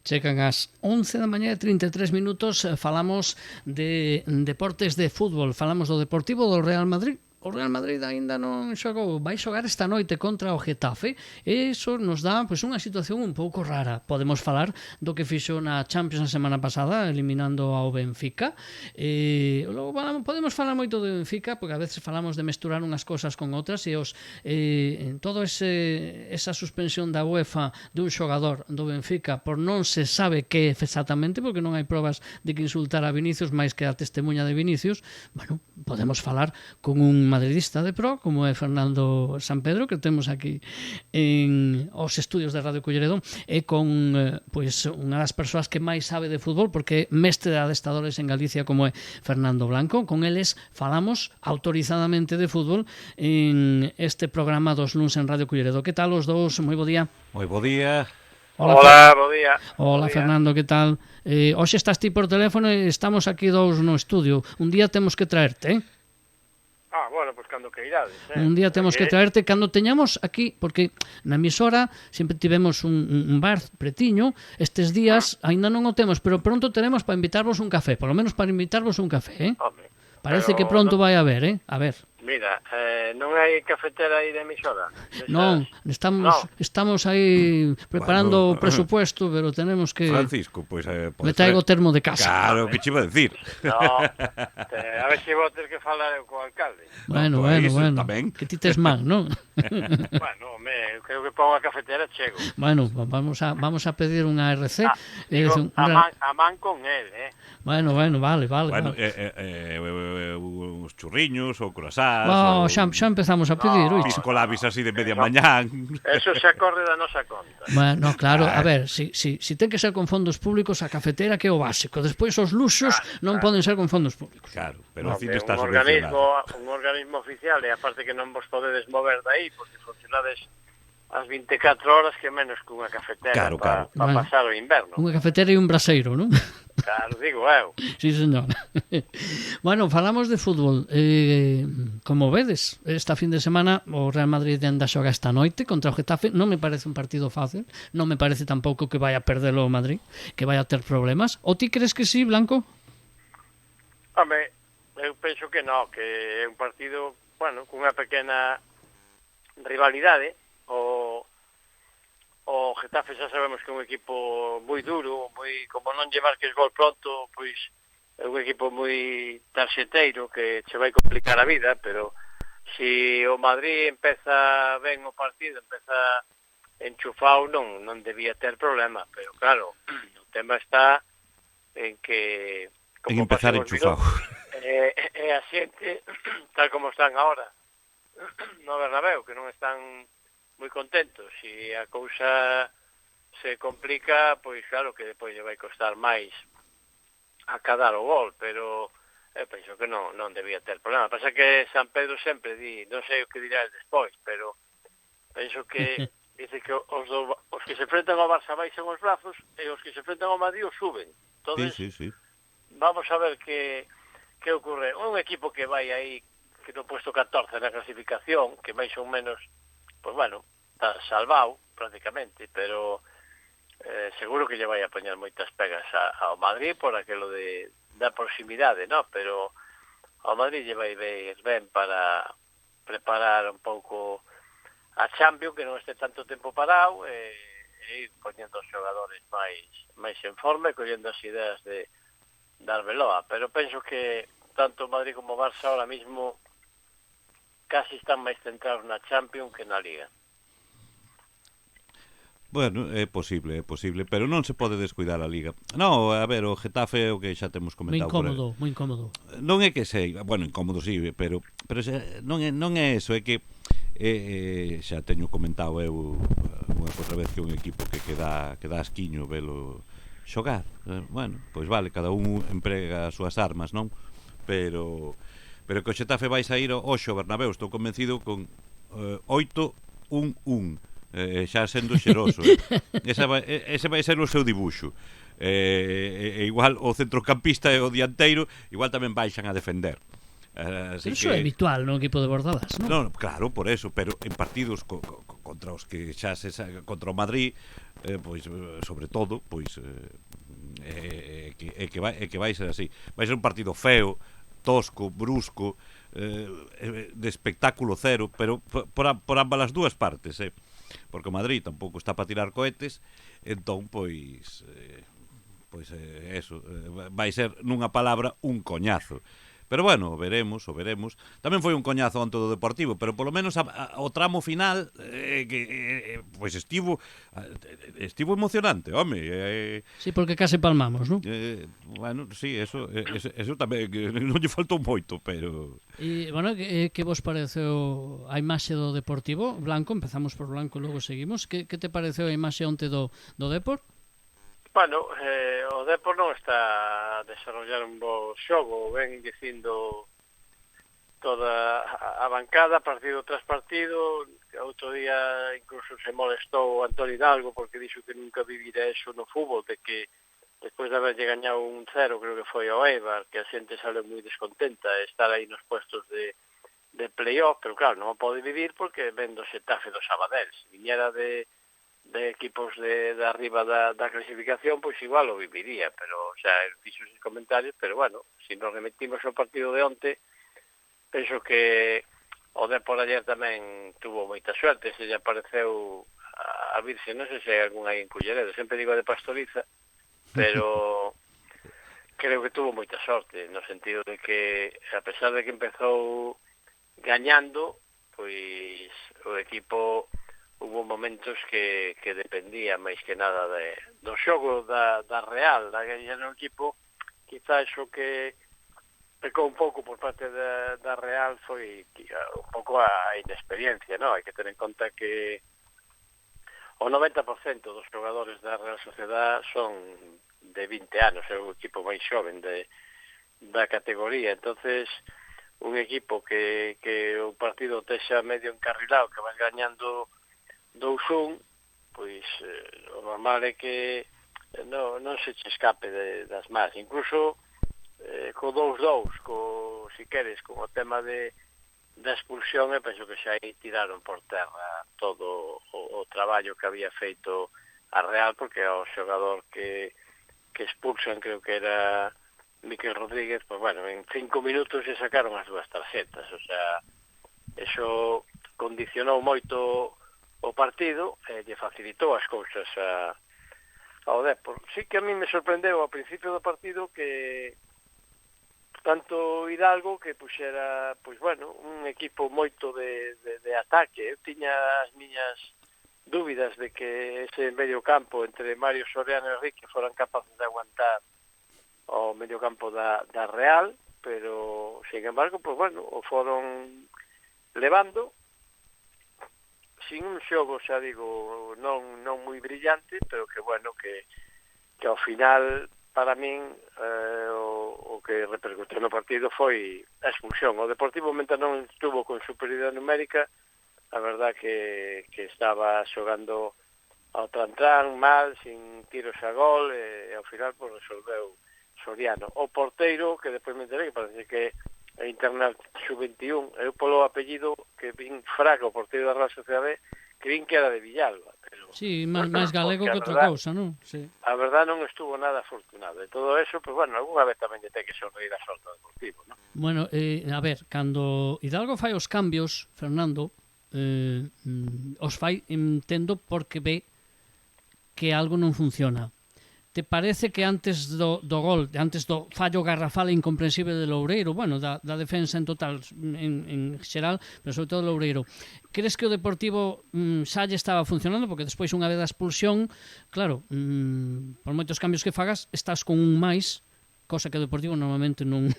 Chegan as 11 da mañá e 33 minutos, falamos de deportes de fútbol, falamos do Deportivo do Real Madrid. O Real Madrid aínda non xogou, vai xogar esta noite contra o Getafe e iso nos dá pois, unha situación un pouco rara. Podemos falar do que fixo na Champions a semana pasada eliminando ao Benfica e logo podemos falar moito do Benfica porque a veces falamos de mesturar unhas cosas con outras e todo esa suspensión da UEFA dun xogador do Benfica por non se sabe que é exactamente porque non hai probas de que insultar a Vinicius máis que a testemunha de Vinicius. Bueno, podemos falar con un madridista de pro como é Fernando Sampedro que temos aquí en os estudios de Radio Culleredón e con pois unha das persoas que máis sabe de fútbol porque é mestre de adestadores en Galicia como é Fernando Blanco. Con eles falamos autorizadamente de fútbol en este programa dos luns en Radio Culleredón. Que tal os dous? Moi bo día. Moi bo día. Hola, bo día. Hola, Fernando, que tal? Hoxe estás ti por teléfono e estamos aquí dous no estudio. Un día temos que traerte, Bueno, pues cando que irades, Un día temos que traerte cando teñamos aquí, porque na emisora sempre tivemos un bar pretiño, estes días aínda non o temos, pero pronto teremos para invitarvos un café, polo menos para invitarvos un café, Home, Parece que pronto vai a haber, A ver. Mira, non hai cafetera aí de emisora? Non, estamos aí preparando o presupuesto, pero tenemos que... Francisco, pois... me traigo o termo de casa. Claro, que che iba a decir. No, a ver se vou ter que falar eu co alcalde. Bueno, tamén. que ti tes man, non? Bueno, eu creo que para unha cafetera chego. Bueno, vamos a pedir unha RC. A man con él, Bueno, vale. Bueno, uns churriños ou croissants. Xa empezamos a pedir, piscolabis así de media mañán. Eso se acorre da nosa conta. Bueno, claro, a ver, si ten que ser con fondos públicos, a cafetera que é o básico. Despois os luxos non poden ser con fondos públicos. Claro, pero o cine está subvencionado. Un organismo oficial, e aparte que non vos podedes mover dai, porque funcionades as 24 horas que menos que unha cafetera para pasar o inverno. Unha cafetera e un braseiro, non? Claro, digo eu. Sí, señor. Bueno, falamos de fútbol. Como vedes, esta fin de semana o Real Madrid anda xoga esta noite contra o Getafe. Non me parece un partido fácil. Non me parece tampouco que vai a perderlo o Madrid, que vai a ter problemas. O ti crees que sí, Blanco? Home, eu penso que non, que é un partido, bueno, cunha pequena rivalidade. O Getafe xa sabemos que é un equipo moi duro, moi como non lle marques gol pronto, pois é un equipo moi tarxeteiro que che vai complicar a vida, pero si o Madrid empeza ben o partido, empeza enchufado, non debía ter problema, pero claro, o tema está en que en empezar enchufado. É a xente tal como están agora no Bernabéu, que non están moi contentos. Se a cousa se complica, pois claro que depois lle vai costar máis acadar o gol, pero penso que non debía ter problema. Pasa que San Pedro sempre di, non sei o que dirá el despois, pero penso que dice que os que se enfrentan ao Barça baixan os brazos e os que se enfrentan ao Madrid os suben. Entonces, sí. Vamos a ver que ocurre. Un equipo que vai aí que no puesto 14 na clasificación, que máis ou menos, pues bueno, está salvado prácticamente, pero seguro que lle vai a poñer moitas pegas ao Madrid por aquilo da proximidade, ¿no? Pero ao Madrid lle vai ben para preparar un pouco a Champions, que non este tanto tempo parado, e ir poñendo os xogadores máis en forma e collendo as ideas de Arbeloa. Pero penso que tanto Madrid como Barça ahora mismo casi están máis centrados na Champions que na Liga. Bueno, é posible, pero non se pode descuidar a Liga. Non, a ver, o Getafe o que xa temos comentado. Moi incómodo. Non é que sei, bueno, incómodo sí, pero non é eso, é que xa teño comentado eu unha outra vez que é un equipo que queda asquiño velo xogar. Bueno, pois vale, cada un emprega as súas armas, non? Pero que o Xetafe vai sair hoxe ao Bernabéu, estou convencido con 8-1-1. Xa sendo xeroso, ese vai ser o seu dibuixo. Igual o centrocampista e o dianteiro igual tamén baixan a defender. Pero iso é habitual no equipo de Bordadas, non? Non, claro, por eso, pero en partidos co contra os que xa contra o Madrid, pois sobre todo, pois que vai ser así. Vai ser un partido feo, tosco, brusco, de espectáculo cero, pero por ambas as dúas partes, porque o Madrid tampouco está para tirar cohetes, entón, pois eso, vai ser, nunha palabra, un coñazo. Pero bueno, o veremos. Tamén foi un coñazo onte do Deportivo, pero polo menos o tramo final pois estivo emocionante, home. Sí, porque case palmamos, non? Bueno, sí, eso tamén non lle faltou moito, pero... E, bueno, que vos pareceu a imaxe do Deportivo? Blanco, empezamos por Blanco e logo seguimos. Que te pareceu a imaxe onte do Depor? Bueno, o Depor non está a desarrollar un bo xogo, ven dicindo toda a bancada, partido tras partido. Outro día incluso se molestou Antonio Hidalgo porque dixo que nunca vivira eso no fútbol, de que despois de haberlle gañado 1-0, creo que foi ao Eibar, que a xente sale moi descontenta de estar aí nos puestos de playoff, pero claro, non o pode vivir porque ven do Xetafe do Sabadell. Se viñera de equipos de arriba da clasificación, pois igual o viviría, pero xa fixo esos comentarios, pero bueno, se nos remitimos ao partido de onte, penso que o Depor ayer tamén tuvo moita suerte, se lle apareceu a Virxe, non sei se hai algún aí en Culleredo, sempre digo de Pastoriza, pero creo que tuvo moita sorte, no sentido de que, a pesar de que empezou gañando, pois o equipo hubo momentos que dependía máis que nada do xogo da Real, da gaña no equipo. Quizá iso que pecou un pouco por parte da Real foi un pouco a inexperiencia, non? Hai que ter en conta que o 90% dos xogadores da Real Sociedad son de 20 anos, é o equipo máis xoven da categoría. Entonces, un equipo que o partido texa medio encarrilado, que vas gañando 2-1, pois o normal é que non se che escape das más. Incluso co 2-2, si queres, con o tema da expulsión, penso que xa aí tiraron por terra todo o traballo que había feito a Real, porque o xogador que expulsan, creo que era Miquel Rodríguez, pois bueno, en 5 minutos se sacaron as dúas tarxetas, o sea, eso condicionou moito o partido e lle facilitou as cousas ao Depor. Sí que a mí me sorprendeu ao principio do partido que tanto Hidalgo que puxera, pois bueno, un equipo moito de ataque. Eu tiña as miñas dúbidas de que ese medio campo entre Mario Soriano e Enrique foran capaces de aguantar o medio campo da Real, pero, sin embargo, pois bueno, o foron levando sin un xogo, xa digo, non moi brillante, pero que, bueno, que ao final, para min, o que repercutiu no partido foi a expulsión. O Deportivo, mentre non estuvo con superioridade numérica, a verdad que estaba xogando ao tran-tran, mal, sin tiros a gol, e ao final pues, resolveu Soriano. O porteiro, que despois me enterei, que parece que é internal sub-21, eu polo apellido que vin Fraga, o porteiro da Real Sociedade, que vin que era de Villalba. Pero, sí, máis galego que outra cousa, non? Sí. A verdad non estuvo nada afortunado. E todo eso, pues bueno, alguna vez tamén lle ten que sonreír a sorte do Deportivo, non? Bueno, a ver, cando Hidalgo fai os cambios, Fernando, os fai, entendo, porque ve que algo non funciona. Te parece que antes do gol, antes do fallo garrafal e incomprensible de Loureiro, bueno, da defensa en total, en xeral, pero sobre todo Loureiro, crees que o Deportivo xa lle estaba funcionando? Porque despois, unha vez da expulsión, claro, por moitos cambios que fagas, estás con un máis, cosa que o Deportivo normalmente non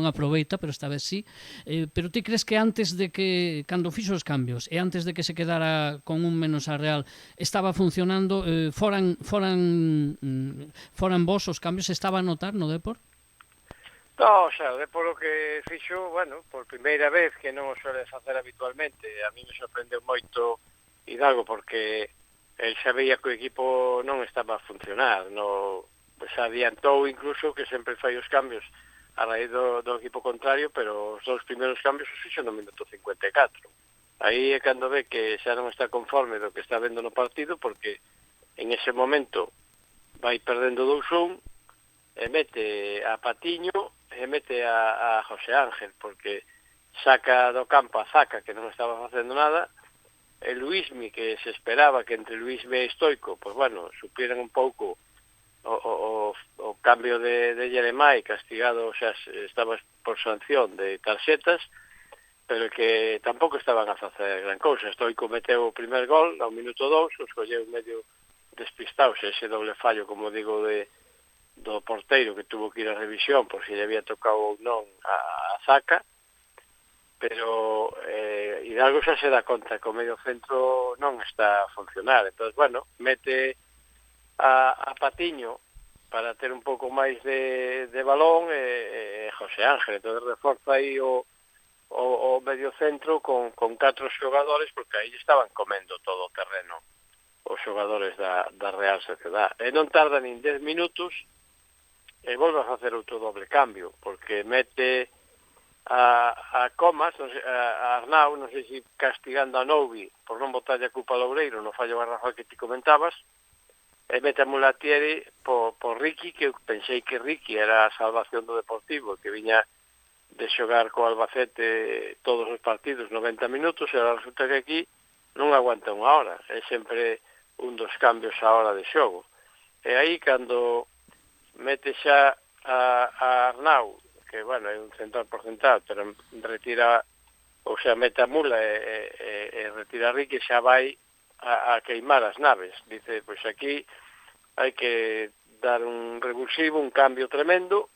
aproveita, pero esta vez sí. Pero ti crees que antes de que, cando fixo os cambios e antes de que se quedara con un menos a Real, estaba funcionando, foran vos os cambios, estaba a notar no Depor? No, o sea, o Depor o que fixo, bueno, por primeira vez, que non o suele facer habitualmente, a mí me sorprendeu moito Hidalgo, porque el xa veía que o equipo non estaba a funcionar, no, pues adiantou incluso que sempre fai os cambios a raíz do equipo contrario, pero os dous primeiros cambios os fixo no minuto 54. Aí é cando ve que xa non está conforme do que está vendo no partido, porque en ese momento vai perdendo 2-1, e mete a Patiño e mete a José Ángel, porque saca do campo a Zaca, que non estaba facendo nada, e Luismi, que se esperaba que entre Luismi e Stoico, pues bueno, supieran un pouco o cambio de Jeremai, castigado, o sea, estaba por sanción de tarxetas, pero que tampouco estaban a facer gran cousa. Stoico meteu o primer gol ao minuto 2, os colleu medio despistados, ese doble fallo, como digo, do porteiro, que tuvo que ir a revisión por si lle había tocado ou non a Zaca, pero Hidalgo xa se dá conta que o medio centro non está a funcionar. Entón, bueno, mete a Patiño para ter un pouco máis de balón e José Ángel, entón reforza aí o medio centro con 4 xogadores, porque aí estaban comendo todo o terreno os xogadores da Real Sociedad. E non tarda nin 10 minutos e volve a facer outro doble cambio, porque mete a Comas, a Arnau, non sei se castigando a Noubi por non botarlle a culpa a Loureiro no fallo garrafal que ti comentabas, e mete a Mulatieri por Ricky, que eu pensei que Ricky era a salvación do Deportivo, que viña de xogar co Albacete todos os partidos 90 minutos, e ahora resulta que aquí non aguanta unha hora, é sempre un dos cambios a hora de xogo. E aí, cando mete xa a Arnau, que, bueno, é un central por central, pero retira, ou sea, mete a Mula e retira a Ricky, xa vai a queimar as naves. Dice, pois aquí hai que dar un revulsivo, un cambio tremendo.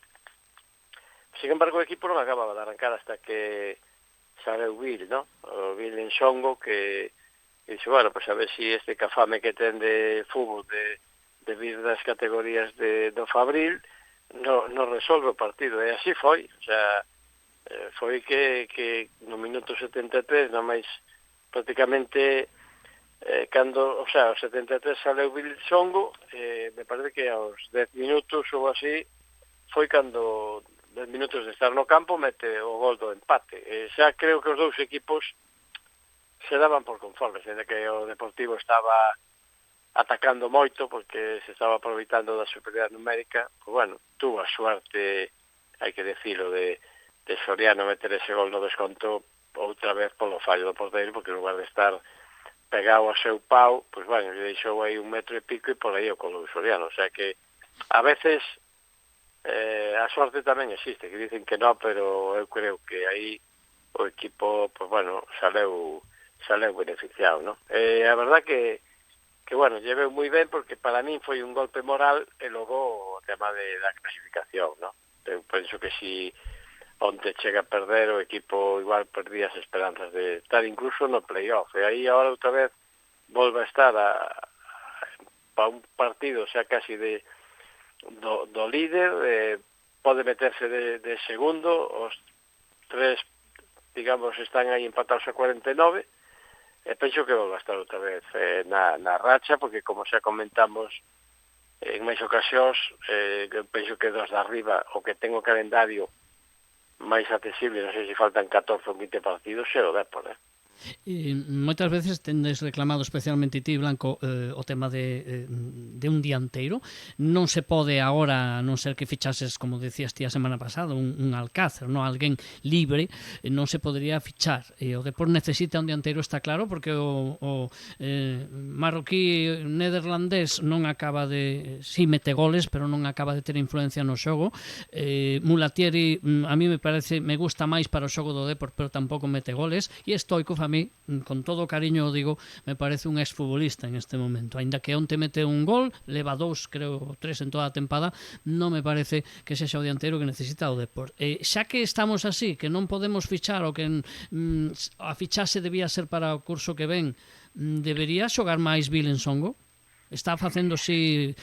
Sin embargo, o equipo non acababa de arrancar hasta que sale o Bill, ¿no? O Bill en Xongo, que dice, bueno, pues a ver si este cafame que ten de fútbol de vir das categorías do Fabril no resolve o partido, e así foi. O sea, foi que no minuto 73, non máis prácticamente cando, o sea, aos 73 sale o Bill Xongo, me parece que aos 10 minutos ou así foi cando 10 minutos de estar no campo mete o gol do empate. Xa creo que os dous equipos se daban por conformes, desde que o Deportivo estaba atacando moito porque se estaba aproveitando da superioridade numérica. Pues bueno, tuvo a suerte, hai que decirlo, de Soriano meter ese gol no desconto outra vez polo fallo do porteiro, porque en lugar de estar pegado a seu pau, pues bueno, lle deixou aí 1 metro e pico e por aí o colou Soriano. O sea que a veces a sorte tamén existe, que dicen que non, pero eu creo que aí o equipo, pues bueno, saleu beneficiado, ¿no? A verdad que bueno, lleveu moi ben, porque para min foi un golpe moral e logo o tema da clasificación, ¿no? Eu penso que si onte chega a perder, o equipo igual perdía as esperanzas de estar incluso no playoff, e aí agora outra vez volve a estar para un partido xa casi do líder, pode meterse de segundo, os tres, digamos, están aí empatados a 49, e penso que volve a estar outra vez na racha, porque como xa comentamos en máis ocasións, penso que dos de arriba, o que ten o calendario máis accesible, non sei se faltan 14 ou 20 partidos, é o Depor, Moitas veces tendes reclamado, especialmente ti, Blanco, o tema de un dianteiro. Non se pode agora, a non ser que fichases, como decías ti a semana pasada, un Alcácer, non, alguén libre, non se podería fichar. O Depor necesita un dianteiro, está claro, porque o marroquí nederlandés non acaba de... Sí, mete goles, pero non acaba de ter influencia no xogo. Mulatieri, a mí me gusta máis para o xogo do Depor, pero tampouco mete goles. E Stoico, a mí, con todo o cariño o digo, me parece un exfutbolista en este momento. Ainda que onte mete un gol, leva 2, creo, 3 en toda a tempada, non me parece que sexa o dianteiro que necesita o Depor. Xa que estamos así, que non podemos fichar, o que a fichase debía ser para o curso que ven, debería xogar máis Bill en Songo? Está facendo así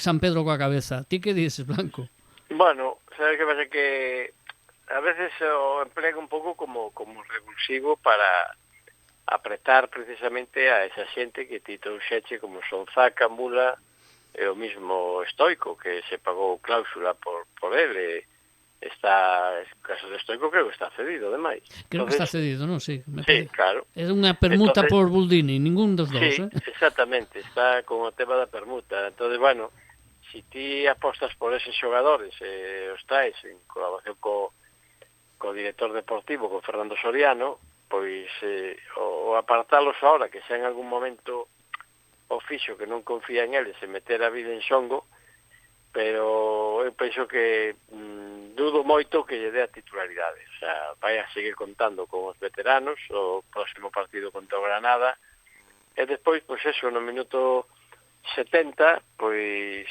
San Pedro coa cabeza. Ti que dices, Blanco? Bueno, sabes que pasa que a veces o emplea un pouco como revulsivo para apretar precisamente a esa xente que ti trouxeche, como son Zaca, Mula e o mismo Stoico, que se pagou cláusula por ele, está, en caso de Stoico, creo que está cedido, ademais. Creo que está cedido, non? Sí, Sí, claro. É unha permuta Entonces, por Buldini, ningún dos dous, sí, eh? exactamente, está con o tema da permuta. Entonces, bueno, si ti apostas por eses xogadores, os traes en colaboración co director deportivo, con Fernando Soriano, pois o apartalos ahora, que xa en algún momento o fixo que non confía en eles e meter a vida en xongo, pero eu penso que dudo moito que lle dé a titularidade. O sea, vai a seguir contando con os veteranos, o próximo partido contra o Granada, e despois, pois eso, no minuto 70, pois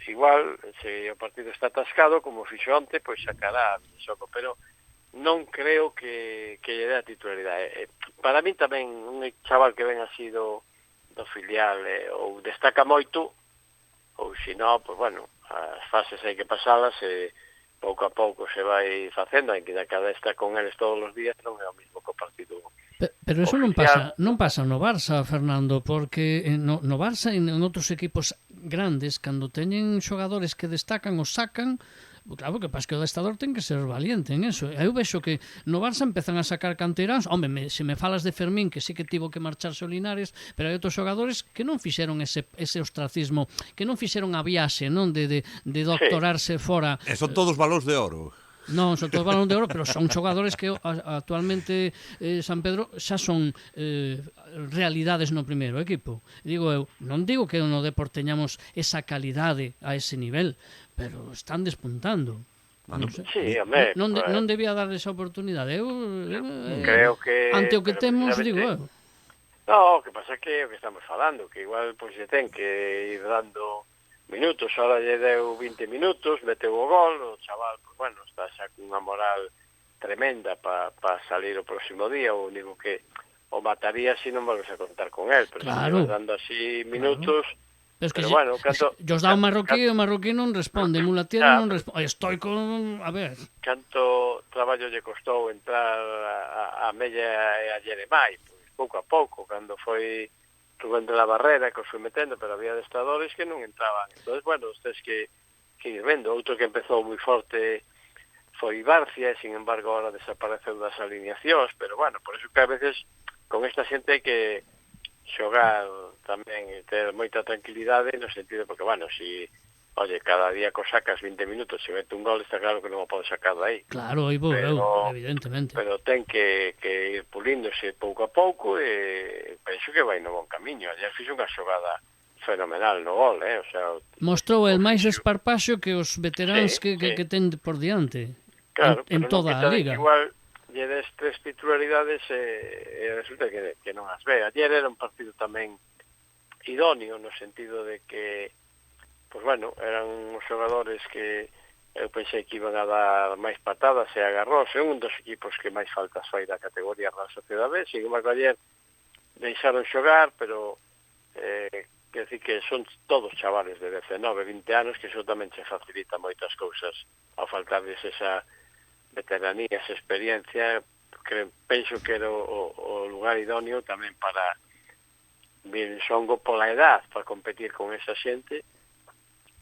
igual, se o partido está atascado, como fixo onte, pois sacará a Villasongo, pero non creo que lle dé a titularidade. Para mí tamén un chaval que ven así do filial ou destaca moito, ou se non, pois bueno, as fases hai que pasalas e pouco a pouco se vai facendo, en que cada está con eles todos os días non é o mismo que o partido Pero eso oficial. non pasa no Barça, Fernando, porque no Barça e en outros equipos grandes, cando teñen xogadores que destacan o sacan, claro, que pasa que o adestrador ten que ser valiente en eso. Eu vexo que no Barça empezan a sacar canteiráns. Home, se me falas de Fermín, que sí que tivo que marcharse o Linares, pero hai outros xogadores que non fixeron ese ostracismo, que non fixeron a viaxe, non de doctorarse fora. E son todos balóns de oro. Non, son todos balóns de oro, pero son xogadores que actualmente San Pedro xa son realidades no primeiro equipo. Digo eu, non digo que no Depor teñamos esa calidade a ese nivel, pero están despuntando. Bueno, Non sei. Sí, home, Non debía darles a oportunidade. creo que ante o que temos, digo eu. No, o que pasa é que o que estamos falando, que igual pois se ten que ir dando minutos, ahora lle deu 20 minutos, meteu o gol, o chaval, pues bueno, está xa cunha moral tremenda para salir o próximo día, o único que o mataría se non volves a contar con él, pero Claro. se dando así minutos, Pero bueno, canto os dá o marroquí e o marroquí non responde, Mulatieri non responde. Estoy con, a ver, canto traballo lle costou entrar a Mella e a Jeremai, pois pouco a pouco, cando foi Rubén de la Barrera, que os foi metendo, pero había adestradores que non entraban. Entón, bueno, ustedes que ir vendo. Outro que empezou moi forte foi Barcia, e, sin embargo, ahora desapareceu das alineacións, pero, bueno, por eso que a veces con esta xente hai que xogar tamén e ter moita tranquilidade no sentido, porque, bueno, si oye, cada día que sacas 20 minutos se mete un gol, está claro que non o pode sacar de aí. claro, aí vou eu, evidentemente. Pero ten que ir pulíndose pouco a pouco e penso que vai no bon camiño. Ayer fixo unha xogada fenomenal no gol, o sea, mostrou el máis esparpaxo que os veteráns Sí, que ten por diante. claro, en toda a liga. Igual lle des 3 titularidades e resulta que non as ve. Ayer era un partido tamén idóneo no sentido de que pues bueno, eran uns xogadores que eu pensei que iban a dar máis patadas e agarrós. É un dos equipos que máis faltas fai da categoría Real Sociedad B. Sin embargo, ayer deixaron xogar, pero quer decir que son todos chavales de 19, 20 anos, que iso tamén se facilita moitas cousas ao faltarles esa veteranía, esa experiencia, que penso que era o lugar idóneo tamén para Villasongo pola edad, para competir con esa xente,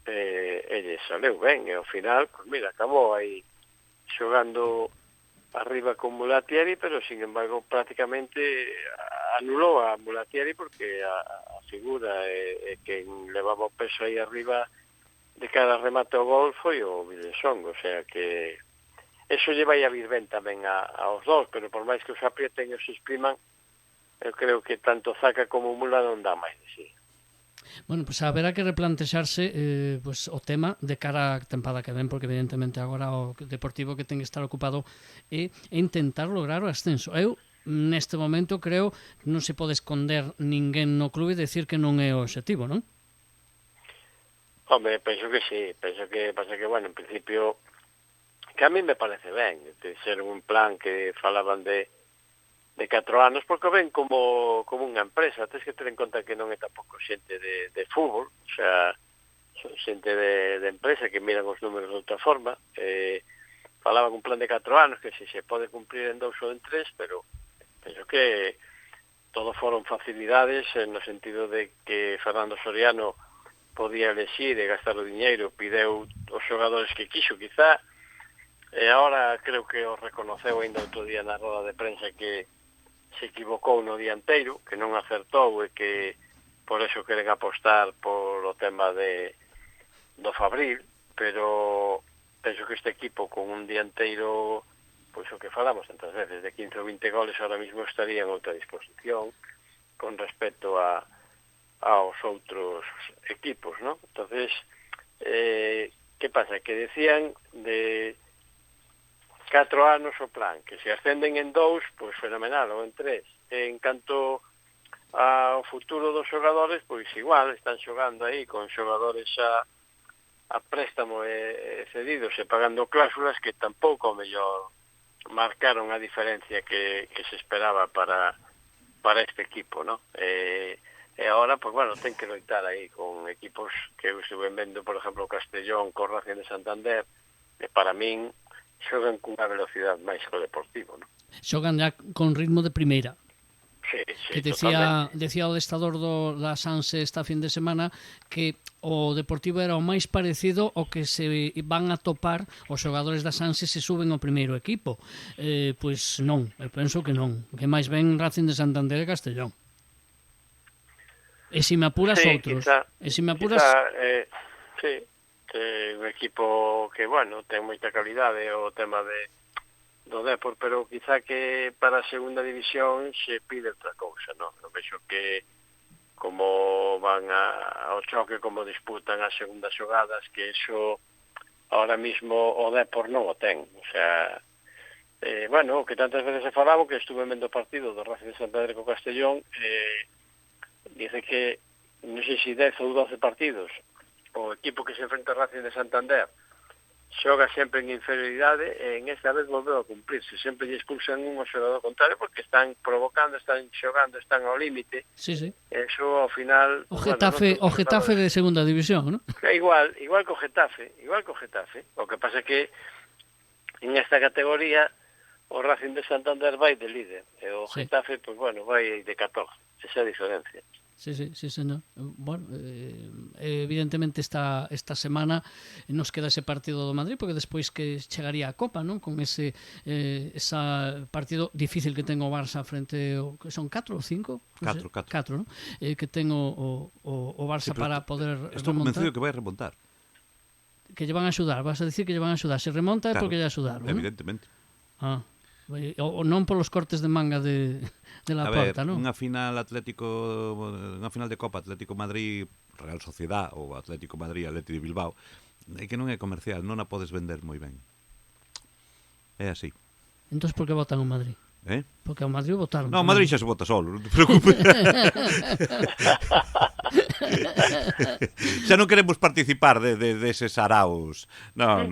ele saleu ben, e ao final, pues mira, acabou aí xogando arriba con Mulatieri, pero sin embargo prácticamente anulou a Mulatieri porque a figura e quen levaba o peso aí arriba de cada remate ao gol foi o Villasongo, o sea que eso lle vai a vir ben tamén aos dous, pero por máis que os aprieten e os expriman, eu creo que tanto Zaca como Mula non dá máis de si. Bueno, pues haberá que replantexarse pues, o tema de cara a tempada que ven, porque evidentemente agora o Deportivo que ten que estar ocupado é intentar lograr o ascenso. Eu neste momento creo que non se pode esconder ninguén no clube e decir que non é o objetivo, non? Home, penso que sí, penso que pasa que, bueno, en principio que a mí me parece ben, de ser un plan que falaban de 4 anos, porque ven como unha empresa. Tens que ter en conta que non é tampouco xente de fútbol, o sea, son xente de empresa que miran os números de outra forma. Falaban un plan de 4 anos que se pode cumprir en 2 ou en 3, pero penso que todo foron facilidades no sentido de que Fernando Soriano podía elegir e gastar o diñeiro, pideu os xogadores que quixo, quizá, E agora creo que o reconoceu ainda outro día na roda de prensa que se equivocou no dianteiro, que non acertou e que por eso queren apostar por o tema do Fabril, pero penso que este equipo con un dianteiro, pois o que falamos tantas veces, de 15 ou 20 goles ahora mismo estaría en outra disposición con respecto aos outros equipos, ¿no? Entonces, que pasa? Que decían de 4 anos o plan, que se ascenden en 2, pois fenomenal, ou en 3. En canto ao futuro dos xogadores, pois igual, están xogando aí con xogadores a préstamo e cedidos e pagando cláusulas que tampouco ao mellor marcaron a diferencia que se esperaba para este equipo, ¿no? E agora, pois bueno, ten que loitar aí con equipos que eu estuve vendo, por exemplo, o Castellón, co Racing de Santander, e para min xogan cunha velocidade máis que o Deportivo, ¿no? Xogan ya con ritmo de primeira. Sí, Que decía o adestador da Sanse esta fin de semana que o Deportivo era o máis parecido ao que se van a topar os xogadores da Sanse se suben ao primeiro equipo. Pois non, eu penso que non, que máis ben Racing de Santander e Castellón. E se me apuras sí, outros. Quizá, e se me apuras... sí, un equipo que, bueno, ten moita calidade o tema do Depor, pero quizá que para a segunda división se pide outra cousa, non? Eu vexo que como van ao choque, como disputan as segundas xogadas, que eso ahora mismo o Depor non o ten. O sea, bueno, que tantas veces se falaba, que estuve vendo o partido do Racing de Santander co Castellón, dice que non sei se 10 ou 12 partidos o equipo que se enfrenta ao Racing de Santander xoga sempre en inferioridade e en esta vez volveu a cumplirse. Sempre lle expulsan un ao xogador contrario porque están provocando, están xogando, están ao límite. Sí, sí. Eso ao final... O Getafe, bueno, o Getafe de segunda división, ¿no? Igual co Getafe. O que pasa é que en esta categoría o Racing de Santander vai de líder e o Getafe, pues bueno, vai de 14. Esa é a diferencia. Sí, señor. Bueno, evidentemente esta semana nos queda ese partido do Madrid, porque despois que chegaría a Copa, non? Con ese partido difícil que ten o Barça frente ao... que son 4 ou 5? 4, non? Que ten o Barça, sí, para poder estou remontar. Estou convencido que vai remontar. Que lle van a axudar, vas a decir que lle van a axudar. Se remonta é porque lle axudaron, non? Evidentemente. O non polos cortes de manga de la Porta, non? Unha final de Copa Atlético Madrid Real Sociedad ou Atlético Madrid Atleti de Bilbao, é que non é comercial, non a podes vender moi ben. É así. Entón, por que votan o Madrid? Porque ao Madrid votaron. Non, o Madrid xa se vota solo, non te preocupes. Xa non queremos participar deses araos. Non.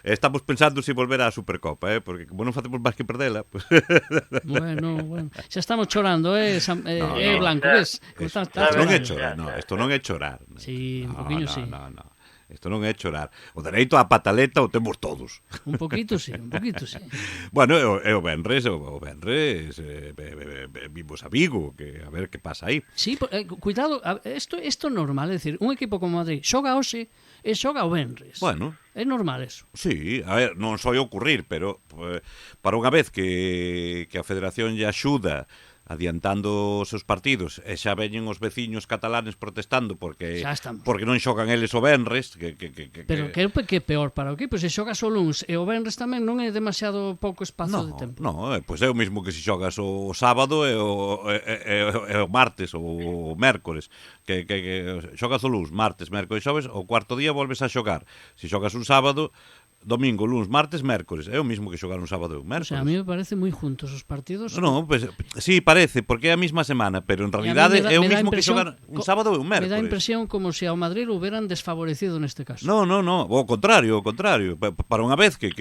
Estamos pensando se volver á Supercopa, porque como non facemos máis que perdela, pues... Bueno, xa estamos chorando, Blanco, ves? Isto non é chorar, isto non é chorar. Sí, un poquinho sí. Isto non é chorar. O dereito á pataleta o temos todos. Un poquito sí. Bueno, o Benres vimos a Vigo, que a ver que pasa aí. Sí, cuidado, isto é normal, é dicir, un equipo como Madrid xoga hoxe e xoga o Benres. Bueno, é normal eso. Sí, a ver, non soi ocurrir, pero para unha vez que a Federación lle axuda adiantando os seus partidos e xa veñen os veciños catalanes protestando porque non xogan eles o Benres pero que é peor para o equipo, se xogas o luns e o Benres tamén non é demasiado pouco espazo de tempo. Pois é o mesmo que se xogas o sábado e o martes ou o mércores que xogas o luns, martes, mércores, xoves, o cuarto día volves a xogar. Se xogas un sábado, domingo, luns, martes, mércores. É o mismo que xogar un sábado e un mércores. O sea, a mí me parece moi juntos os partidos. Non, pues, sí, parece, porque é a mesma semana, pero en realidade é o mismo que xogar un sábado e un mércores. Me dá impresión como se ao Madrid o hubieran desfavorecido neste caso. No, o contrario. Para unha vez que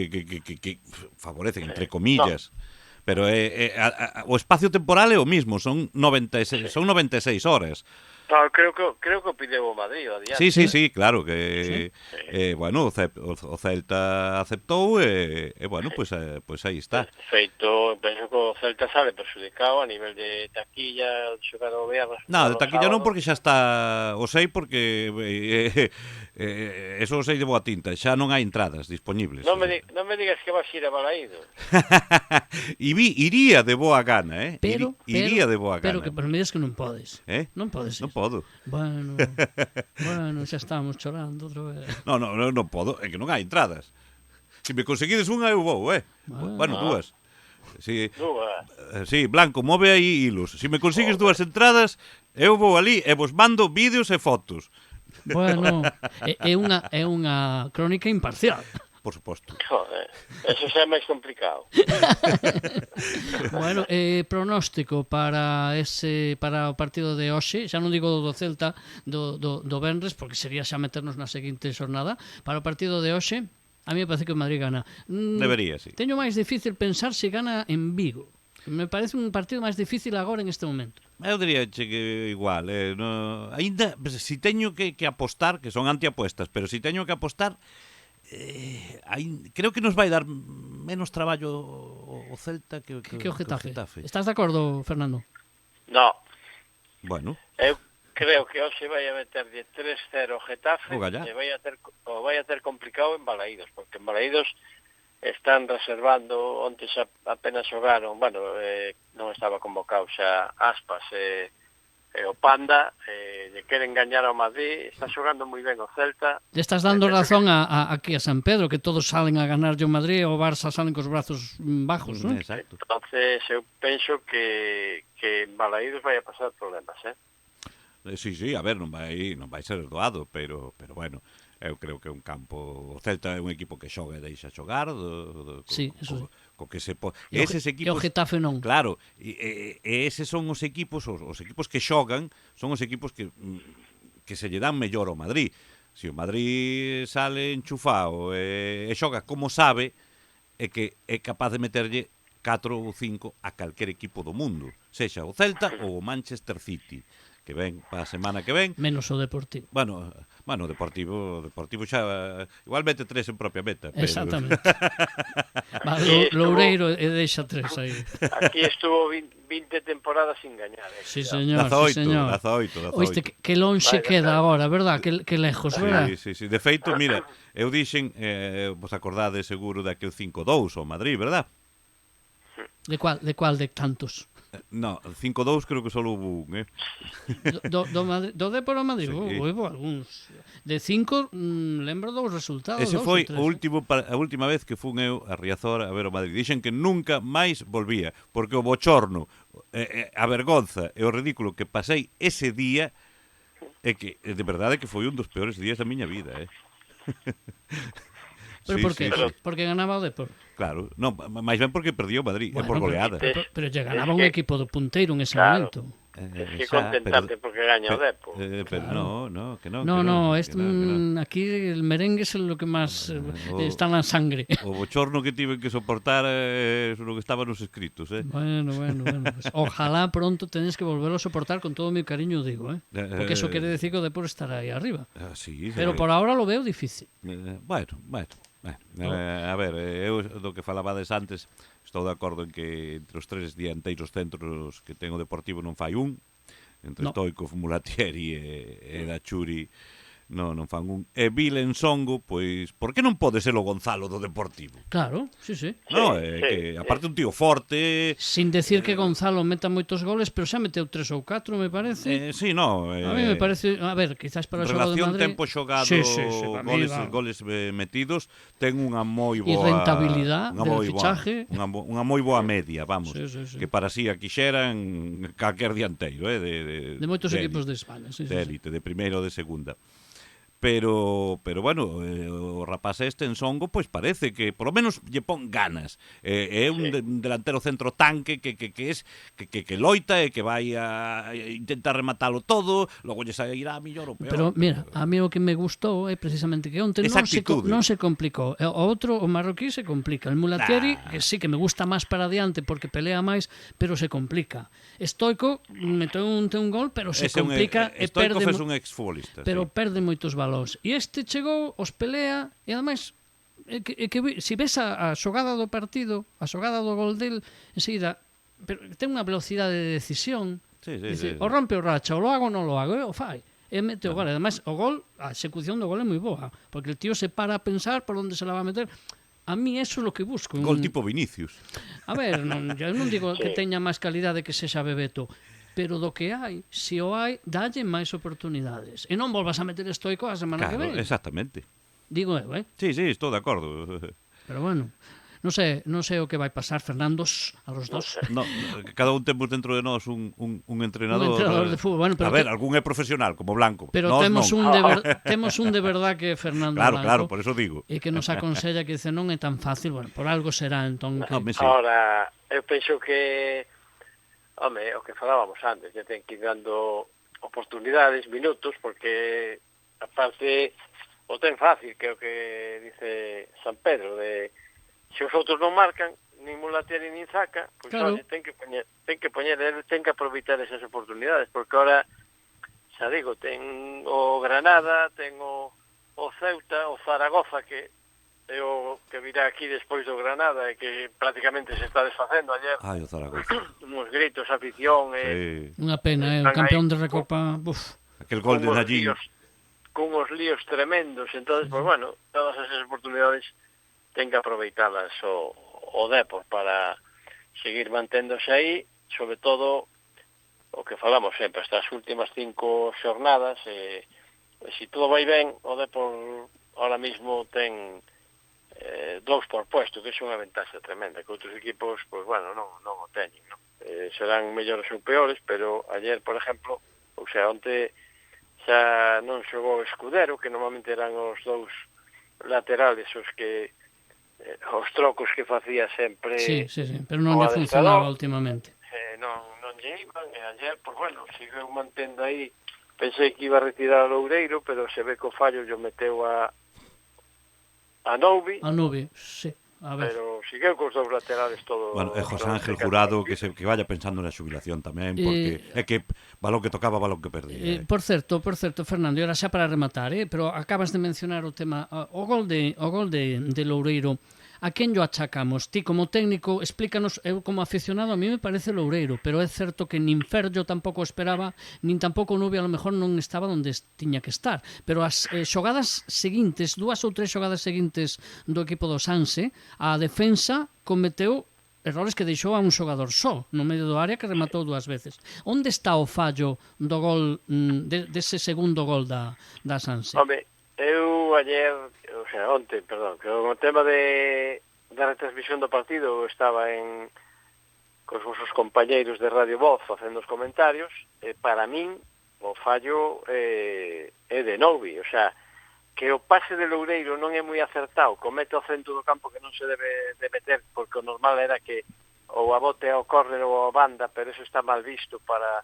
favorecen, entre comillas. Pero o espacio temporal é o mismo, son 96 horas. No, creo que o pideu o Madrid o adiante. Sí, claro que bueno, o Celta aceptou e bueno, pues aí está. Feito, penso que o Celta sale perxudicado a nivel de taquilla, xogar o Viernes. De taquilla non, porque xa está, o sei porque Eso sei de boa tinta, xa non hai entradas dispoñibles. Non me digas que vas ir a Balaídos. Iría de boa gana, iría de boa Pero gana. que me digas que non podes. Non podes ir. Non podo. Bueno, xa estamos chorando outra vez. Non podo, é que non hai entradas. Se me conseguides unha, eu vou, Bueno, dúas. Sí, Blanco, move aí hilos. Se me consigues dúas entradas, eu vou ali e vos mando vídeos e fotos. Bueno, é unha crónica imparcial. Por suposto. Joder, eso xa é máis complicado. Bueno, pronóstico para o partido de hoxe, xa non digo do Celta do Venres, porque sería xa meternos na seguinte xornada. Para o partido de hoxe, a mí me parece que o Madrid gana. Debería, sí. Teño máis difícil pensar se gana en Vigo. Me parece un partido máis difícil agora en este momento. Eu diría que igual, ainda si teño que apostar, que son antiapuestas, pero si teño que apostar, creo que nos vai dar menos traballo o Celta que o Getafe. Estás de acordo, Fernando? No. Bueno. Eu creo que hoxe vai a meter de 3-0 o Getafe e vai a ter complicado en Balaídos, porque en Balaídos están reservando, onte xa apenas xogaron, non estaba convocado xa Aspas e o Panda, lle queren gañar ao Madrid, está xogando moi ben o Celta. Le estás dando razón aquí a San Pedro, que todos salen a ganar o Madrid e o Barça salen cos brazos bajos, non? Exacto. Entonces eu penso que en Balaídos vai a pasar problemas, Sí, a ver, non vai ser doado, pero bueno, eu creo que é un campo, o Celta é un equipo que xoga e deixa xogar, co que se eses equipos, e o Getafe non. Claro, e eses son os equipos que xogan, son os equipos que se lle dan mellor ao Madrid. Se o Madrid sale enchufado e xoga como sabe, é que é capaz de meterlle 4 ou 5 a calquer equipo do mundo, sexa o Celta ou o Manchester City, que ven para a semana que ven. Menos o Deportivo. Bueno, o Deportivo xa igual mete 3 en propia meta. Pero... Exactamente. Loureiro e deixa 3 aí. Aquí estuvo 20 temporadas sin gañar. Sí, señor. 18. Oíste, que lonxe queda agora, verdad? Que lejos, verdad? Sí. De feito, mira, eu dixen, vos acordades seguro daquel 5-2 ao Madrid, verdad? De cual de tantos? No, 5-2 creo que só houve un, Do Depor ao Madrid, sí. Houve algúns. De 5, lembro dos resultados. Ese foi a última vez que fun eu a Riazor a ver o Madrid. Dixen que nunca máis volvía, porque o bochorno, a vergonza e o ridículo que pasei ese día é que, de verdade, que foi un dos peores días da miña vida, Pero por qué? Porque ganaba o Depor. Claro, non, máis ben porque perdía o Madrid, por goleada. Pero lle ganaba un equipo do punteiro en ese momento. Es que contentarte porque gaña o Depor. No, que non. Aquí el merengue es lo que máis está na sangre. O bochorno que tiven que soportar é lo que estaba nos escritos, Bueno, pues, ojalá pronto tenes que volverlo a soportar con todo mi cariño, digo, porque eso quiere decir que o Depor estará aí arriba. Sí, pero por ahora lo veo difícil. Bueno. A ver, eu do que falabades antes, estou de acordo en que entre os 3 dianteiros centros que ten o Deportivo non fai un, entre Stoikov, Mulatieri e Dachuri non fan un. E Vilen Songo, pois, por que non pode ser o Gonzalo do Deportivo? Claro, sí. No, que aparte un tío forte. Sin decir que Gonzalo meta moitos goles, pero xa meteu 3 ou 4, me parece. Sí, no. A mí me parece, a ver, quizás para o xogo de Madrid. Relación tempo xogado, goles metidos, ten unha moi boa... E rentabilidade del fichaje. Unha moi boa media, vamos. Sí. Que para si aquí xeran calquer dianteiro, de moitos equipos de España, sí. De élite, de primeira ou de segunda. Pero bueno, o rapaz este en Songo, pois parece que por lo menos lle pon ganas. É un delantero centro tanque que loita e que vai a intentar rematalo todo, logo lle sairá mellor ou peor. Pero mira, a mí o que me gustou é precisamente que onte non se complicou. O outro, o marroquí, se complica. El Mulatieri, que sí que me gusta máis para adiante porque pelea máis, pero se complica. Stoico meteu un gol, pero se complica e perde. Stoico é un exfutbolista. Pero perde moitos valores. E este chegou, os pelea, e ademais, se ves a xogada do partido, a xogada do gol del, enseguida, ten unha velocidade de decisión. Sí. O rompe o racha, o lo hago ou non lo hago, o fai. e mete o gol. Ademais, o gol, a execución do gol é moi boa, porque el tío se para a pensar por onde se la va a meter. A mí eso é lo que busco. Gol tipo Vinicius. A ver, eu non digo que teña máis calidade que sexa Bebeto, pero do que hai, se o hai, dalle máis oportunidades. E non volvas a meter Stoico a semana que Claro, ven. exactamente. Digo eu, Sí, estou de acordo. Pero bueno, non sei o que vai pasar, Fernandos, a los dos. No, cada un temos dentro de nós un entrenador. Un entrenador de fútbol. Bueno, pero a ver, algún é profesional, como Blanco. Pero nós temos non. temos un de verdad que é Fernando Claro, Blanco. por eso digo. E que nos aconsella que dice non é tan fácil, bueno, por algo será entón que... Sí. Ahora, eu penso que o que falábamos antes, ya ten que ir dando oportunidades, minutos, porque aparte o ten fácil, que é o que dice San Pedro, de se os outros non marcan, nin Mulateri nin Zaca, pois claro. ten que poñer, ele ten que aproveitar esas oportunidades, porque ahora, xa digo, ten o Granada, ten o Ceuta, o Zaragoza, que é o que virá aquí despois do Granada e que prácticamente se está desfacendo ayer. Ai, o Zaragoza. Uns gritos, afición Unha pena, o campeón de Recopa, aquel gol de Nallín con os líos tremendos, entonces, pues bueno, todas esas oportunidades ten que aproveitalas o Depor para seguir manténdose aí, sobre todo o que falamos sempre, estas últimas 5 xornadas, e se todo vai ben, o Depor ahora mismo ten 2 por puesto, que é unha ventaxa tremenda, que outros equipos, pues bueno, non o teñen, non? Serán mellores ou peores, pero ayer, por exemplo, ou sea, onte xa non xogou Escudero, que normalmente eran os 2 laterales os que os trocos que facía sempre. Sí, pero non lle funcionaba últimamente. Non lle iban, e ayer, pues bueno, seguiu mantendo aí. Pensei que iba a retirar a Loureiro, pero se ve que o fallo lle meteu a Noubi. A Noubi, sí. A ver. Pero sigueu cos 2 laterales todo. Bueno, e José Ángel Jurado que vaya pensando na xubilación tamén, porque é que balón que tocaba, balón que perdía. Por certo, Fernando, e ahora xa para rematar, pero acabas de mencionar o tema, o gol de Loureiro. A quen yo achacamos? Ti como técnico, explícanos, eu como aficionado a mí me parece Loureiro, pero é certo que nin Ferllo tampouco esperaba, nin tampouco Nubia a lo mejor non estaba onde tiña que estar, pero as xogadas seguintes, 2 ou 3 xogadas seguintes do equipo do Sanse, a defensa cometeu errores que deixou a un xogador só no medio do área que rematou 2 veces. Onde está o fallo do gol dese segundo gol da Sanse? Home, eu ayer, o sea, onte, perdón, que o tema da retransmisión do partido estaba cos vosos compañeiros de Radio Voz facendo os comentarios, e para min o fallo é de Noubi, o sea, que o pase de Loureiro non é moi acertado, comete o centro do campo que non se debe de meter, porque o normal era que ou a bote ao córner ou a banda, pero eso está mal visto para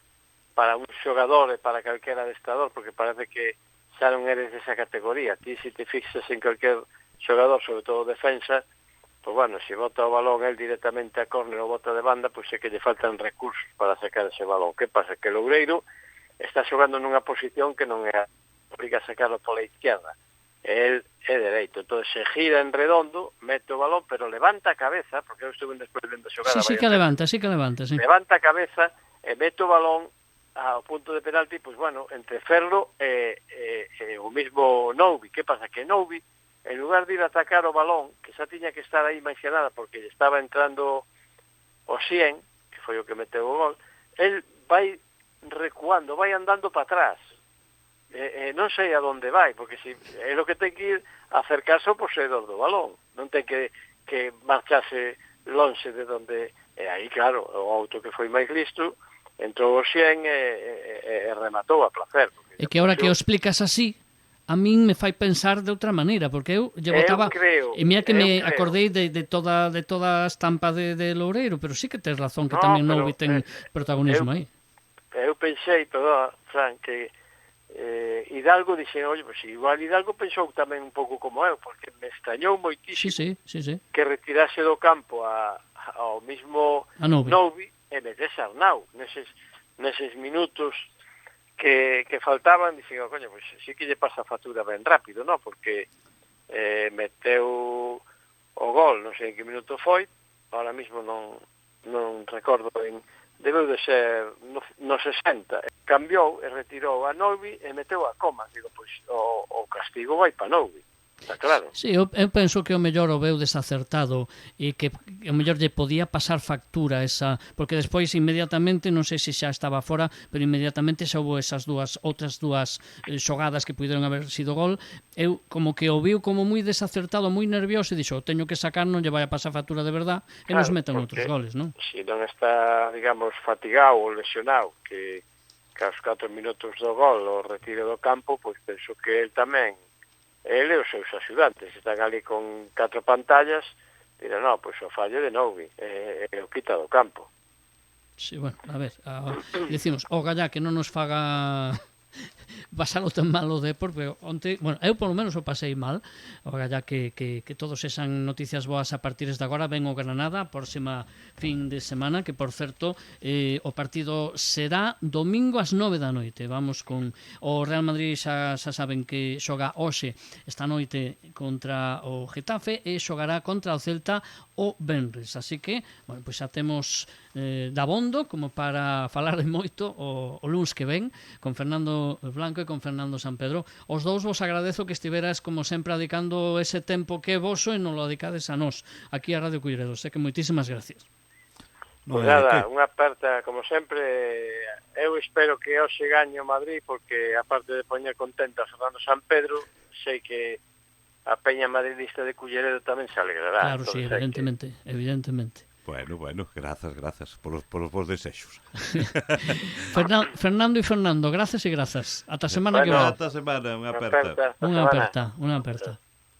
un xogador e para calquera adestrador, porque parece que xa non eres desa categoría. Ti, se te fixas en calquer xogador, sobre todo defensa, pues bueno, se bota o balón el directamente a córner ou bota de banda, pues é que lle faltan recursos para sacar ese balón. Que pasa? Que Loureiro está xogando nunha posición que non é obriga a sacarlo pola izquierda. El é dereito, entón se gira en redondo, mete o balón, pero levanta a cabeza, porque eu estuve despois vendo a xogada. Sí que levanta, sí. Levanta a cabeza e mete o balón ao punto de penalti, pois bueno, entre Ferro e o mismo Noubi. Que pasa? Que Noubi, en lugar de ir a atacar o balón, que xa tiña que estar aí máis que nada, porque lle estaba entrando o 100, que foi o que meteu o gol, el vai recuando, vai andando para atrás. Non sei a donde vai, porque se é o que ten que ir a acercarse ao poseedor do balón. Non ten que marcharse lonxe de donde... E aí, claro, o auto que foi máis listo entrou o 100 e rematou a placer. E que ahora que o explicas así, a min me fai pensar de outra maneira, porque eu lle botaba... E mira que me acordei de toda a estampa de Loureiro, pero sí que tes razón que tamén Noubi ten protagonismo aí. Eu pensei, perdón, Fran, que Hidalgo dixen, oye, pues igual Hidalgo pensou tamén un pouco como eu, porque me extrañou moitísimo que retirase do campo ao mismo Noubi e metese Arnau neses minutos que faltaban. Dixen, coño, pues sí que lle pasa a factura ben rápido, ¿no? Porque meteu o gol, non sei en que minuto foi, ahora mismo non recordo debeu de ser no 60. Cambiou e retirou a Novi e meteu a Coman. Digo, pois o castigo vai para Novi. Está claro. Sí, eu penso que o mellor o veu desacertado e que o mellor lle podía pasar factura esa, porque despois inmediatamente, non sei se xa estaba fora, pero inmediatamente xa houve esas outras dúas xogadas que puderon haber sido gol. Eu como que o viu como moi desacertado, moi nervioso e dixo, teño que sacar, non lle vai a pasar factura de verdad e nos metan outros goles, non? Se non está, digamos, fatigado ou lesionado, que aos 4 minutos do gol o retire do campo, pois penso que el tamén, ele e os seus axudantes están ali con 4 pantallas, dirá, no, pois o fallo de Novi e o quita do campo. Sí, bueno, a ver, decimos, o gallá que non nos faga pasalo tan mal o Depor, pero onte, bueno, eu polo menos o pasei mal, o gallá que todos esan noticias boas a partir de agora. Ven o Granada, próxima fin de semana, que por certo o partido será domingo ás 9 da noite. Vamos con o Real Madrid, xa saben que xoga hoxe esta noite contra o Getafe e xogará contra o Celta o venres, así que, bueno, pois xa temos dabondo como para falar de moito o luns que ven con Fernando Blanco e con Fernando Sampedro. Os dous vos agradezo que estiveras como sempre dedicando ese tempo que é voso e non lo dedicades a nós aquí a Radio Culleredo. Sei que moitísimas gracias. Pois nada, unha aperta como sempre. Eu espero que hoxe gañe o Madrid, porque aparte de poñer contento a Fernando Sampedro, sei que a peña madridista de Culleredo tamén se alegrará. Claro, sí, evidentemente, evidentemente. Bueno, grazas polos vos desexos. Fernando e Fernando, grazas e grazas. Ata semana que va. Ata semana, unha aperta. Unha aperta.